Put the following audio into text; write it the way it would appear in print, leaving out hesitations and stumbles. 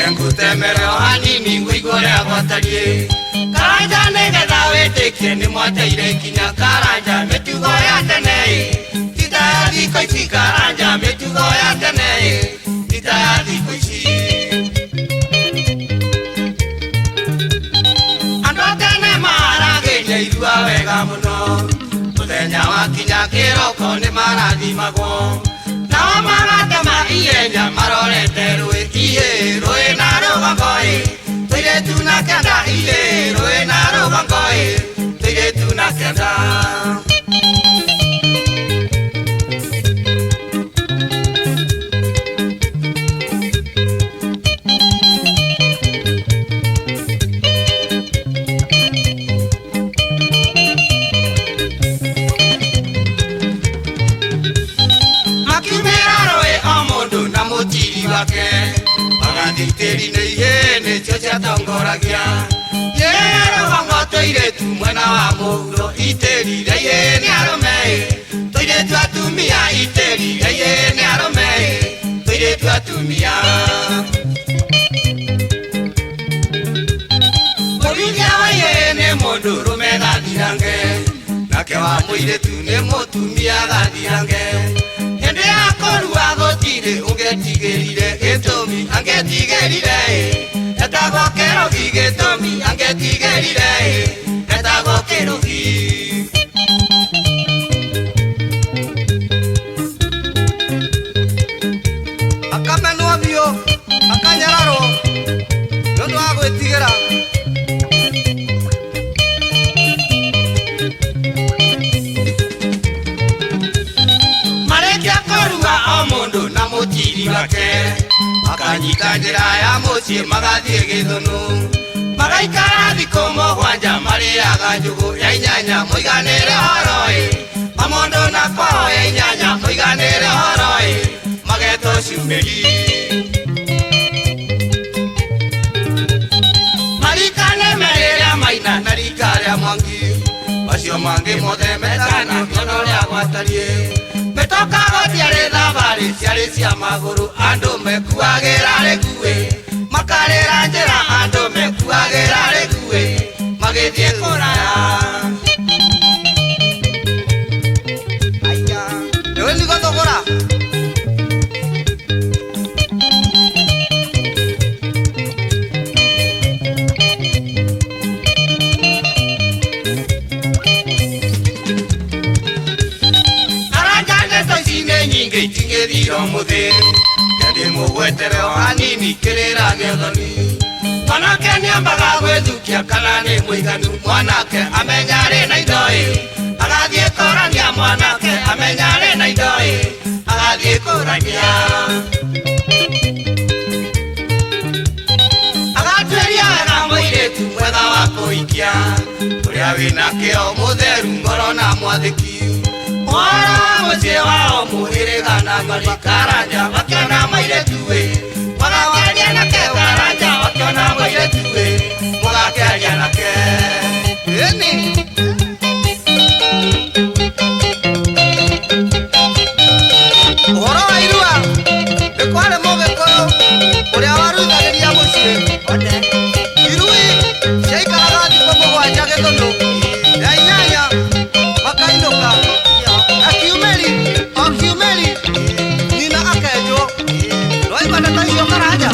Kengutemere hanini wigore agwatarie Karanja negetha wĩtĩkie nĩ mwateire nginya Karanja mĩtugo ya tene Tita ya thikũ ici Karanja mĩtugo ya tene Tita ya thikũ ici Andũ a tene maragĩire irua wega mũno Mũthenya wakinya kĩroko nĩ marathimagwo Nao magatema ihenya marorete rũĩ na rũgongo tũirĩtu na kenda rũĩ na rũgongo tũirĩtu na kenda Maganditĩri-inĩ ihĩnĩ cio ciatongoragia rũgongo tũirĩtu mwena wa mũhuro itĩrire ihĩnĩ arũme tũirĩtu atumia itĩrire ihĩnĩ arũme tũirĩtu atumia mũrithia wa ihĩnĩ mũndũrũme gathirange nake wa mũirĩtu nĩ mũtumia gathirange hĩndĩ ya kũrua gũtirĩ ũngĩtigĩrire gĩtũmi angĩtigĩrire etagwo kĩrũgi gĩtũmi angĩtigĩrire etagwo kĩrũgi akamenwo biũ akanyararwo nĩ ũndũ wa gwĩtigĩra mũndũ na mũtiri wake makanyita njĩra ya mũciĩ magathiĩ Gĩthũnũ magaikara thikũ mũgwanja marĩaga njũgũ ya inyanya mũiganĩre ũhoro Mamondo na kwao ya inyanya mũiganĩre ũhoro magetwo cumĩri marikane merĩrĩa maina na rika rĩa Mwangi macio mangĩ mothe metana kĩono rĩa gwatarie Metoka gũtiarĩ thabarĩ ciarĩ cia magũrũ andũ mekuagĩra rĩkuĩ makarĩra njĩra andũ mekuagĩra rĩkuĩ magĩthiĩ kũraya Rĩu nĩ gũthogora Itingĩthira mũthĩ Kendi mũgwetere o hanini kĩrĩra gĩothoni Mwanake nĩambaga gwĩthukia kana nĩ mũiganu Mwanake amenya arĩ na indo agathiĩ kũrania Mwanake amenya arĩ na indo agathiĩ kũrania Agatuĩria wega mũirĩtu mwega wa kũhikia Ũrĩa wĩna kĩo mũtheru ngoro na mwathĩki Mwana mũciĩ wao mũhĩrĩga na ng'ori Karanja wakiona mũirĩtu Mũgakĩaria nake Karanja wakiona mũirĩtu Mũgakĩaria nake Ũhoro wa irua nĩ kwarĩ Mũgĩkũyũ ũrĩa waruithagĩria mũciĩ Irui ciaikaraga thikũ mũgwanja Gĩthũnũ ya inyanya makainũka Akiumeri, nyina akenjwo Rwaigua ndeto icio Karanja